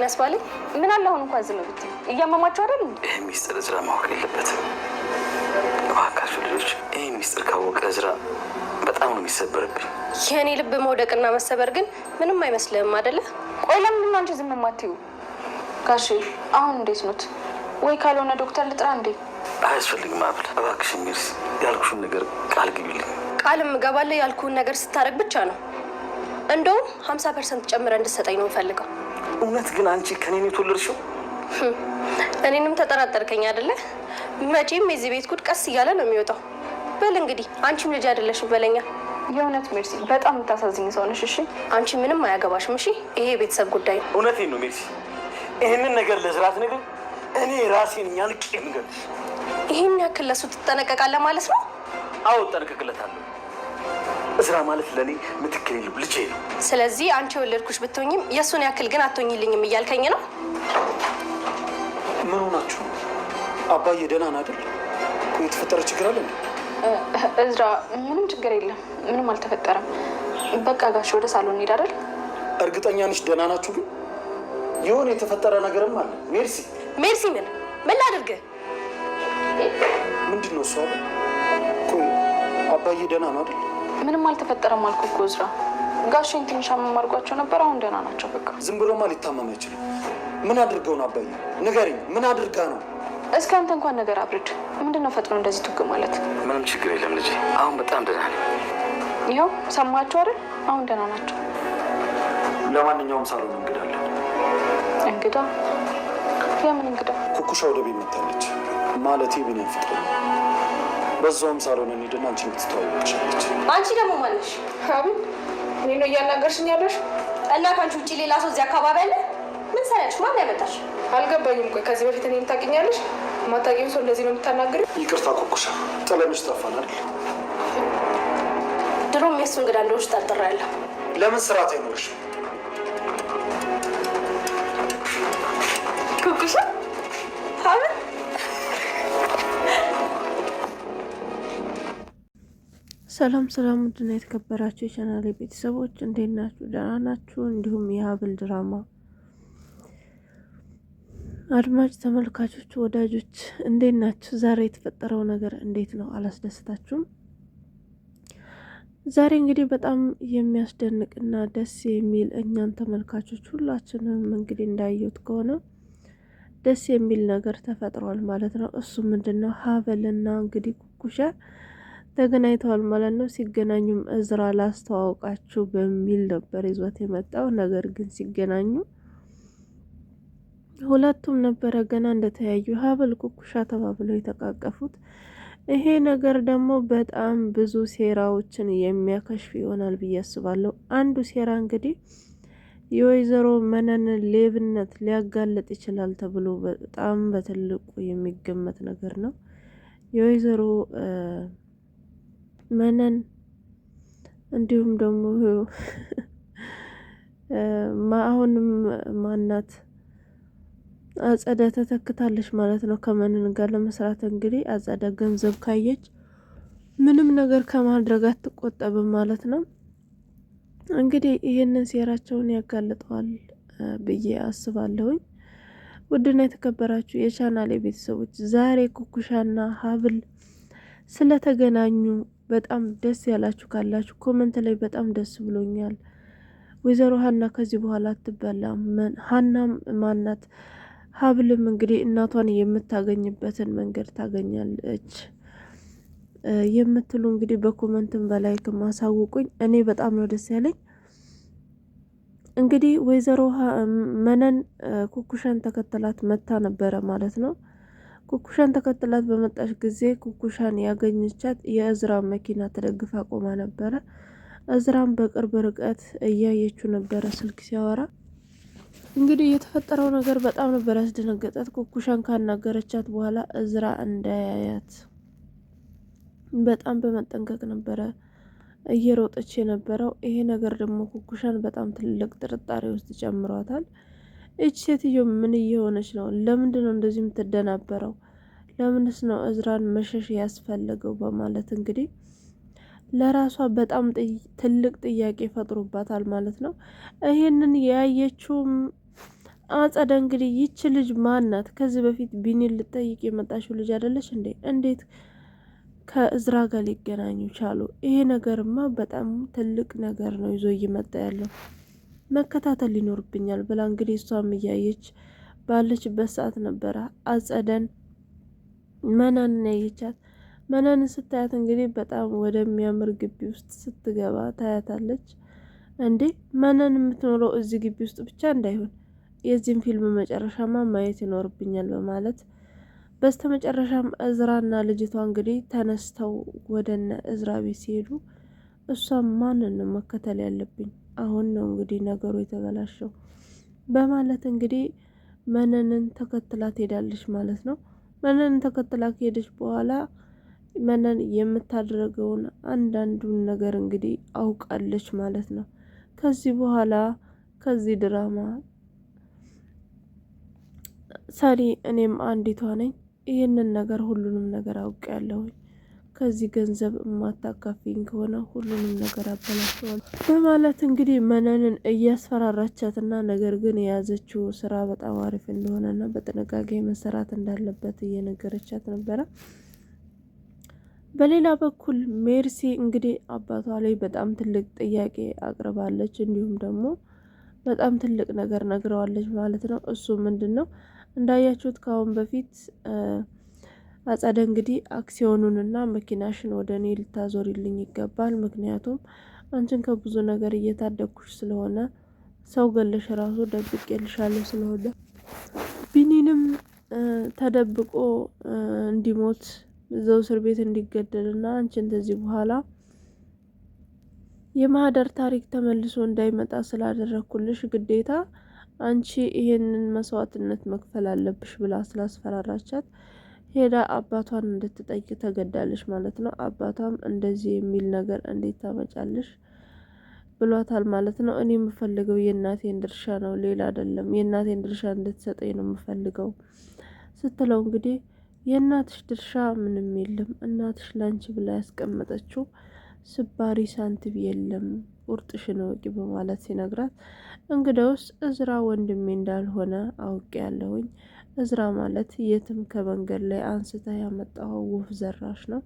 የሚያስባለኝ? ምን አለ አሁን እንኳን ዝም ብትይ? እያመማቸው አይደል? ይሄ ሚስጥር እዝራ ማወቅ የለበትም። እባካችሁ ልጆች፣ ይሄ ሚስጥር ካወቀ እዝራ በጣም ነው የሚሰበርብኝ። የኔ ልብ መውደቅና መሰበር ግን ምንም አይመስልህም አይደለ? ቆይ ለምንድን ነው አንቺ ዝም የማትይው? ጋሼ አሁን እንዴት ኖት? ወይ ካልሆነ ዶክተር ልጥራ እንዴ? አያስፈልግም አብል፣ እባክሽ ሚርስ፣ ያልኩሽን ነገር ቃል ግቢልኝ። ቃልም እገባለሁ ያልኩህን ነገር ስታደርግ ብቻ ነው። እንደውም 50% ጨምረህ እንድትሰጠኝ ነው የምፈልገው። እውነት ግን አንቺ ከኔ ነው የተወለድሽው? እኔንም ተጠራጠርከኝ አይደለ? መቼም የዚህ ቤት ጉድ ቀስ እያለ ነው የሚወጣው። በል እንግዲህ አንቺም ልጅ አይደለሽም በለኛ። የእውነት ሜርሲ በጣም የምታሳዝኝ ሰው ነሽ። እሺ አንቺ ምንም አያገባሽም። እሺ ይሄ የቤተሰብ ጉዳይ ነው። እውነቴን ነው ሜርሲ። ይህንን ነገር ለዝራት ነገር እኔ ራሴን ያንቄ እንገልሽ። ይህን ያክል ለሱ ትጠነቀቃለህ ማለት ነው? አዎ እጠነቀቅለታለሁ። እዝራ ማለት ለእኔ ምትክል የለው ልጄ ነው። ስለዚህ አንቺ የወለድኩሽ ብትሆኝም የእሱን ያክል ግን አትሆኝልኝም እያልከኝ ነው? ምን ሆናችሁ? አባዬ ደህና ነው አይደል? የተፈጠረ ችግር አለ? እዝራ ምንም ችግር የለም፣ ምንም አልተፈጠረም። በቃ ጋሽ ወደ ሳሎን እንሂድ አይደል? እርግጠኛ ነሽ ደህና ናችሁ? ግን የሆነ የተፈጠረ ነገርም አለ። ሜርሲ ሜርሲ ምን ላድርግ? ምንድን ነው እሷ? ቆይ አባዬ ደህና ነው አይደል? ምንም አልተፈጠረም አልኩ እኮ እዝራ። ጋሽን ትንሽ አመም አድርጓቸው ነበር፣ አሁን ደህና ናቸው። በቃ ዝም ብሎማ ሊታመም አይችልም። ምን አድርገው ነው አባዬ? ንገሪኝ፣ ምን አድርጋ ነው? እስከ አንተ እንኳን ነገር አብርድ። ምንድን ነው ፈጥኖ እንደዚህ ቱግ ማለት? ምንም ችግር የለም ልጄ፣ አሁን በጣም ደህና ነኝ። ይኸው ሰማችሁ አይደል? አሁን ደህና ናቸው። ለማንኛውም ሳሎን እንግዳ አለ። እንግዳ? የምን እንግዳ? ኩኩሻ ወደ ቤት መታለች። ማለቴ ቢኒያም ፍቅር ነው። በዛውም ሳሎን እንሂድና አንቺ ትተዋወቅሻለች። አንቺ ደግሞ ማነሽ? አቤት፣ እኔ ነው እያናገርሽኝ ያለሽ? እና ከአንቺ ውጭ ሌላ ሰው እዚህ አካባቢ አለ? ምን ሰራሽ? ማን ያመጣሽ? አልገባኝም። ቆይ ከዚህ በፊት እኔን ታውቂኛለሽ? ማታውቂውን ሰው እንደዚህ ነው የምታናግሪው? ይቅርታ ኩኩሻ፣ ጥለንሽ ጠፋን አይደል? ድሮም የእሱ እንግዳ እንደሆንሽ ጠርጥሬያለሁ። ለምን ስርዓት አይኖርሽም? ኩኩሻ አቤት። ሰላም ሰላም፣ ውድና የተከበራችሁ የቻናሌ ቤተሰቦች እንዴት ናችሁ? ደህና ናችሁ? እንዲሁም የሀብል ድራማ አድማጭ ተመልካቾች ወዳጆች እንዴት ናችሁ? ዛሬ የተፈጠረው ነገር እንዴት ነው? አላስደስታችሁም? ዛሬ እንግዲህ በጣም የሚያስደንቅና ደስ የሚል እኛን ተመልካቾች ሁላችንም እንግዲህ እንዳየሁት ከሆነ ደስ የሚል ነገር ተፈጥሯል ማለት ነው። እሱ ምንድነው? ሀብልና እንግዲህ ኩኩሻ ተገናኝተዋል ማለት ነው። ሲገናኙም እዝራ ላስተዋውቃችሁ በሚል ነበር ይዟት የመጣው። ነገር ግን ሲገናኙ ሁለቱም ነበረ ገና እንደተያዩ ሀብል ኩኩሻ ተባብለው የተቃቀፉት። ይሄ ነገር ደግሞ በጣም ብዙ ሴራዎችን የሚያከሽፍ ይሆናል ብዬ አስባለሁ። አንዱ ሴራ እንግዲህ የወይዘሮ መነን ሌብነት ሊያጋለጥ ይችላል ተብሎ በጣም በትልቁ የሚገመት ነገር ነው። የወይዘሮ መነን እንዲሁም ደግሞ አሁንም ማናት አጸደ ተተክታለች ማለት ነው ከመነን ጋር ለመስራት። እንግዲህ አጸደ ገንዘብ ካየች ምንም ነገር ከማድረግ አትቆጠብም ማለት ነው። እንግዲህ ይህንን ሴራቸውን ያጋልጠዋል ብዬ አስባለሁኝ። ውድና የተከበራችሁ የቻናሌ ቤተሰቦች ዛሬ ኩኩሻና ሀብል ስለተገናኙ በጣም ደስ ያላችሁ ካላችሁ ኮመንት ላይ በጣም ደስ ብሎኛል። ወይዘሮ ሀና ከዚህ በኋላ አትበላም። ሀናም ማናት ሀብልም እንግዲህ እናቷን የምታገኝበትን መንገድ ታገኛለች የምትሉ እንግዲህ በኮመንትም በላይ ማሳውቁኝ። እኔ በጣም ነው ደስ ያለኝ። እንግዲህ ወይዘሮ መነን ኩኩሻን ተከተላት መታ ነበረ ማለት ነው። ኩኩሻን ተከተላት በመጣች ጊዜ ኩኩሻን ያገኘቻት የእዝራ መኪና ተደግፋ ቆማ ነበረ። እዝራም በቅርብ ርቀት እያየችው ነበረ ስልክ ሲያወራ። እንግዲህ የተፈጠረው ነገር በጣም ነበር ያስደነገጣት። ኩኩሻን ካናገረቻት በኋላ እዝራ እንዳያያት በጣም በመጠንቀቅ ነበረ እየሮጠች የነበረው። ይሄ ነገር ደግሞ ኩኩሻን በጣም ትልቅ ጥርጣሬ ውስጥ ጨምሯታል። እች ሴትዮ ምን እየሆነች ነው? ለምንድን ነው እንደዚህ የምትደናበረው? ለምንስ ነው እዝራን መሸሽ ያስፈለገው? በማለት እንግዲህ ለራሷ በጣም ትልቅ ጥያቄ ፈጥሮባታል ማለት ነው። ይሄንን ያየችውም አጸደ እንግዲህ ይች ልጅ ማናት? ከዚህ በፊት ቢኒን ልጠይቅ የመጣችው ልጅ አይደለች እንዴ? እንዴት ከእዝራ ጋር ሊገናኙ ቻሉ? ይሄ ነገርማ በጣም ትልቅ ነገር ነው ይዞ እየመጣ ያለው። መከታተል ሊኖርብኛል ብላ እንግዲህ እሷም እያየች ባለችበት ሰዓት ነበረ አጸደን መነንን ያየቻት። መነንን ስታያት እንግዲህ በጣም ወደሚያምር ግቢ ውስጥ ስትገባ ታያታለች። እንዴ መነን የምትኖረው እዚህ ግቢ ውስጥ ብቻ እንዳይሆን የዚህም ፊልም መጨረሻማ ማየት ይኖርብኛል በማለት በስተመጨረሻም እዝራና ልጅቷ እንግዲህ ተነስተው ወደነ እዝራ ቤት ሲሄዱ እሷም ማንን ነው መከተል ያለብኝ? አሁን ነው እንግዲህ ነገሩ የተበላሸው በማለት እንግዲህ መነንን ተከትላ ትሄዳለች ማለት ነው። መነንን ተከትላ ከሄደች በኋላ መነን የምታደርገውን አንዳንዱን ነገር እንግዲህ አውቃለች ማለት ነው። ከዚህ በኋላ ከዚህ ድራማ ሰሪ እኔም አንዲቷ ነኝ። ይህንን ነገር ሁሉንም ነገር አውቄያለሁኝ። ከዚህ ገንዘብ የማታካፊኝ ከሆነ ሁሉንም ነገር አበላሸዋል በማለት እንግዲህ መነንን እያስፈራራቻትና ነገር ግን የያዘችው ስራ በጣም አሪፍ እንደሆነና በጥንቃቄ መሰራት እንዳለበት እየነገረቻት ነበረ። በሌላ በኩል ሜርሲ እንግዲህ አባቷ ላይ በጣም ትልቅ ጥያቄ አቅርባለች። እንዲሁም ደግሞ በጣም ትልቅ ነገር ነግረዋለች ማለት ነው። እሱ ምንድን ነው እንዳያችሁት ከአሁን በፊት አጸደ እንግዲህ አክሲዮኑንና መኪናሽን ወደ እኔ ልታዞሪልኝ ይገባል፣ ምክንያቱም አንቺን ከብዙ ነገር እየታደግኩሽ ስለሆነ ሰው ገለሽ ራሱ ደብቄልሻለሁ ስለሆነ ቢኒንም ተደብቆ እንዲሞት እዛው እስር ቤት እንዲገደልና አንቺን ከዚህ በኋላ የማህደር ታሪክ ተመልሶ እንዳይመጣ ስላደረኩልሽ ግዴታ አንቺ ይሄንን መስዋዕትነት መክፈል አለብሽ ብላ ስላስፈራራቻት ሄዳ አባቷን እንድትጠይቅ ተገዳለች ማለት ነው። አባቷም እንደዚህ የሚል ነገር እንዴት ታመጫለሽ ብሏታል ማለት ነው። እኔ የምፈልገው የእናቴን ድርሻ ነው፣ ሌላ አይደለም። የእናቴን ድርሻ እንድትሰጠኝ ነው የምፈልገው ስትለው እንግዲህ የእናትሽ ድርሻ ምንም የለም፣ እናትሽ ላንቺ ብላ ያስቀመጠችው ስባሪ ሳንቲም የለም፣ ቁርጥሽን ወቂ በማለት ሲነግራት እንግዲያውስ እዝራ ወንድሜ እንዳልሆነ አውቄ ያለሁኝ። እዝራ ማለት የትም ከመንገድ ላይ አንስታ ያመጣው ወፍ ዘራሽ ነው።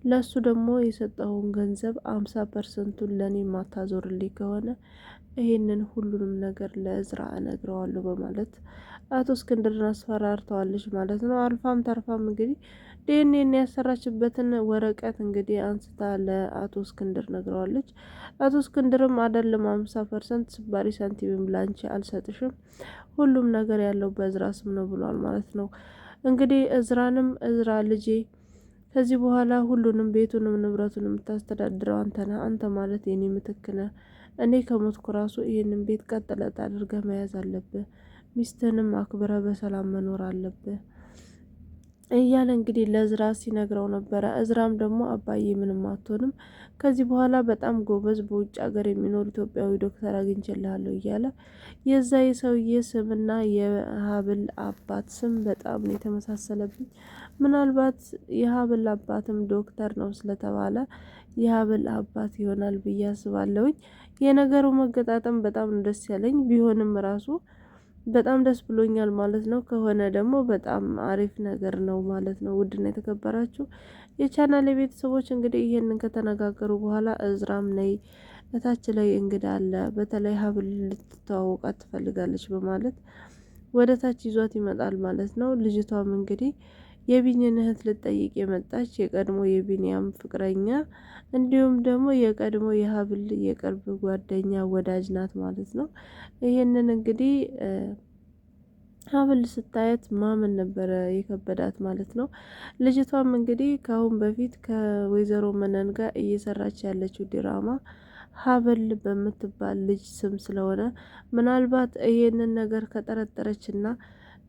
ለሱ ደግሞ የሰጠውን ገንዘብ 50%ቱን ለኔ ማታዞርልኝ ከሆነ ይሄንን ሁሉንም ነገር ለእዝራ እነግረዋለሁ በማለት አቶ እስክንድርን አስፈራርተዋለች ማለት ነው። አልፋም ተርፋም እንግዲህ ዲኤንኤን ያሰራችበትን ወረቀት እንግዲህ አንስታ ለአቶ እስክንድር ነግረዋለች። አቶ እስክንድርም አይደለም 50% ስባሪ ሳንቲምም ላንቺ አልሰጥሽም፣ ሁሉም ነገር ያለው በእዝራ ስም ነው ብሏል ማለት ነው። እንግዲህ እዝራንም እዝራ ልጄ ከዚህ በኋላ ሁሉንም ቤቱንም ንብረቱንም የምታስተዳድረው አንተ ነህ፣ አንተ ማለት የኔ ምትክ ነህ። እኔ ከሞትኩ ራሱ ይህንን ቤት ቀጥለጥ አድርገህ መያዝ አለብህ፣ ሚስትህንም አክብረህ በሰላም መኖር አለብህ እያለ እንግዲህ ለእዝራ ሲነግረው ነበረ። እዝራም ደግሞ አባዬ ምንም አትሆንም፣ ከዚህ በኋላ በጣም ጎበዝ በውጭ ሀገር የሚኖር ኢትዮጵያዊ ዶክተር አግኝቼልሃለሁ እያለ የዛ የሰውዬ ስምና የሀብል አባት ስም በጣም ነው የተመሳሰለብኝ። ምናልባት የሀብል አባትም ዶክተር ነው ስለተባለ የሀብል አባት ይሆናል ብዬ አስባለሁኝ። የነገሩ መገጣጠም በጣም ደስ ያለኝ ቢሆንም ራሱ በጣም ደስ ብሎኛል ማለት ነው። ከሆነ ደግሞ በጣም አሪፍ ነገር ነው ማለት ነው። ውድና የተከበራችሁ የቻናል ቤተሰቦች እንግዲህ ይሄንን ከተነጋገሩ በኋላ እዝራም ነይ እታች ላይ እንግዳ አለ፣ በተለይ ሀብል ልትተዋወቃት ትፈልጋለች በማለት ወደ ታች ይዟት ይመጣል ማለት ነው። ልጅቷም እንግዲህ የቢኒን እህት ልጠይቅ የመጣች የቀድሞ የቢኒያም ፍቅረኛ እንዲሁም ደግሞ የቀድሞ የሀብል የቅርብ ጓደኛ ወዳጅ ናት ማለት ነው። ይሄንን እንግዲህ ሀብል ስታየት ማመን ነበረ የከበዳት ማለት ነው። ልጅቷም እንግዲህ ከአሁን በፊት ከወይዘሮ መነን ጋር እየሰራች ያለችው ድራማ ሀብል በምትባል ልጅ ስም ስለሆነ ምናልባት ይሄንን ነገር ከጠረጠረችና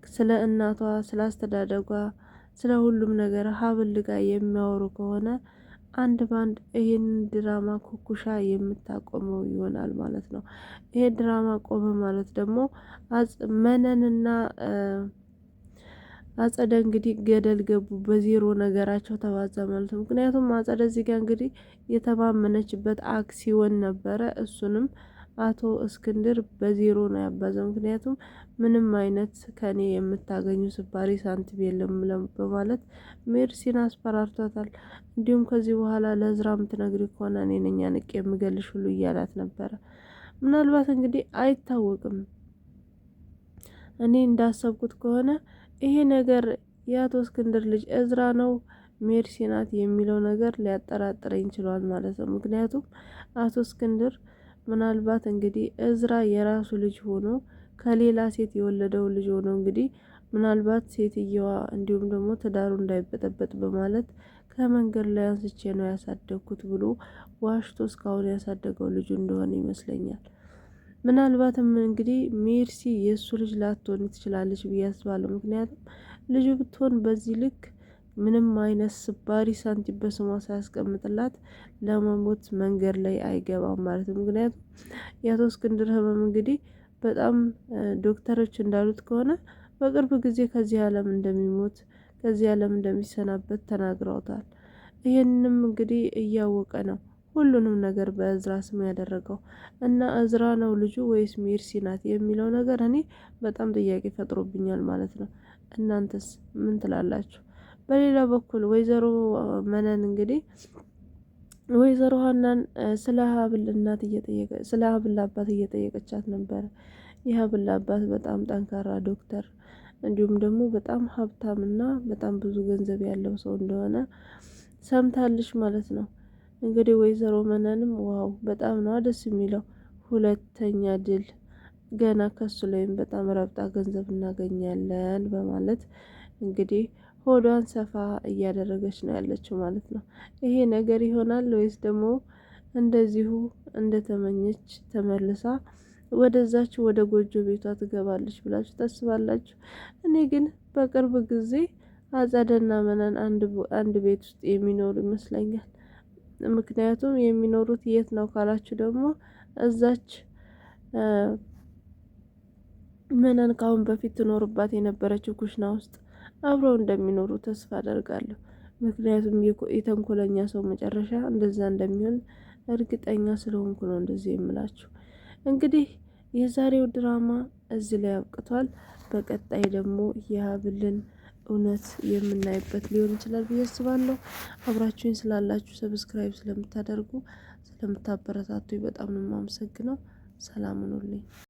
ስለ እናቷ ስለ አስተዳደጓ ስለ ሁሉም ነገር ሀብል ጋር የሚያወሩ ከሆነ አንድ ባንድ ይሄን ድራማ ኩኩሻ የምታቆመው ይሆናል ማለት ነው። ይሄ ድራማ ቆመ ማለት ደግሞ መነንና አጸደ እንግዲህ ገደል ገቡ፣ በዜሮ ነገራቸው ተባዛ ማለት ነው። ምክንያቱም አጸደ እዚህ ጋር እንግዲህ የተማመነችበት አክሲዮን ነበረ፣ እሱንም አቶ እስክንድር በዜሮ ነው ያባዘው። ምክንያቱም ምንም አይነት ከኔ የምታገኙ ስባሪ ሳንቲም የለም በማለት ሜርሲን አስፈራርቷታል። እንዲሁም ከዚህ በኋላ ለእዝራ የምትነግሪ ከሆነ እኔ ነኝ አንቄ የምገልሽ ሁሉ እያላት ነበረ። ምናልባት እንግዲህ አይታወቅም። እኔ እንዳሰብኩት ከሆነ ይሄ ነገር የአቶ እስክንድር ልጅ እዝራ ነው ሜርሲ ናት የሚለው ነገር ሊያጠራጥረኝ ችሏል ማለት ነው። ምክንያቱም አቶ እስክንድር ምናልባት እንግዲህ እዝራ የራሱ ልጅ ሆኖ ከሌላ ሴት የወለደው ልጅ ሆኖ እንግዲህ ምናልባት ሴትየዋ እንዲሁም ደግሞ ትዳሩ እንዳይበጠበጥ በማለት ከመንገድ ላይ አንስቼ ነው ያሳደግኩት ብሎ ዋሽቶ እስካሁን ያሳደገው ልጁ እንደሆነ ይመስለኛል። ምናልባትም እንግዲህ ሜርሲ የእሱ ልጅ ላትሆን ትችላለች ብዬ አስባለሁ። ምክንያቱም ልጁ ብትሆን በዚህ ልክ ምንም አይነት ስባሪ ሳንቲም በስሟ ሳያስቀምጥላት ለመሞት መንገድ ላይ አይገባም ማለት ነው። ምክንያቱም የአቶ እስክንድር ህመም እንግዲህ በጣም ዶክተሮች እንዳሉት ከሆነ በቅርብ ጊዜ ከዚህ ዓለም እንደሚሞት ከዚህ ዓለም እንደሚሰናበት ተናግረውታል። ይህንንም እንግዲህ እያወቀ ነው ሁሉንም ነገር በእዝራ ስም ያደረገው እና እዝራ ነው ልጁ ወይስ ሜርሲ ናት የሚለው ነገር እኔ በጣም ጥያቄ ፈጥሮብኛል ማለት ነው። እናንተስ ምን ትላላችሁ? በሌላ በኩል ወይዘሮ መነን እንግዲህ ወይዘሮ ሀናን ስለ ሀብል አባት እየጠየቀቻት ነበረ። የሀብል አባት በጣም ጠንካራ ዶክተር እንዲሁም ደግሞ በጣም ሀብታምና በጣም ብዙ ገንዘብ ያለው ሰው እንደሆነ ሰምታለች ማለት ነው። እንግዲህ ወይዘሮ መነንም ዋው በጣም ነው ደስ የሚለው ሁለተኛ ድል ገና ከሱ ላይም በጣም ረብጣ ገንዘብ እናገኛለን በማለት እንግዲህ ሆዷን ሰፋ እያደረገች ነው ያለችው ማለት ነው። ይሄ ነገር ይሆናል ወይስ ደግሞ እንደዚሁ እንደተመኘች ተመልሳ ወደዛች ወደ ጎጆ ቤቷ ትገባለች ብላችሁ ታስባላችሁ? እኔ ግን በቅርብ ጊዜ አጸደና መነን አንድ ቤት ውስጥ የሚኖሩ ይመስለኛል። ምክንያቱም የሚኖሩት የት ነው ካላችሁ ደግሞ እዛች መነን ካሁን በፊት ትኖርባት የነበረችው ኩሽና ውስጥ አብረው እንደሚኖሩ ተስፋ አደርጋለሁ። ምክንያቱም የተንኮለኛ ሰው መጨረሻ እንደዛ እንደሚሆን እርግጠኛ ስለሆንኩ ነው እንደዚህ የምላችሁ። እንግዲህ የዛሬው ድራማ እዚህ ላይ አብቅቷል። በቀጣይ ደግሞ የሀብልን እውነት የምናይበት ሊሆን ይችላል ብዬ አስባለሁ። አብራችሁኝ ስላላችሁ ሰብስክራይብ ስለምታደርጉ ስለምታበረታቱ በጣም ነው የማመሰግነው። ሰላም ሁኑልኝ።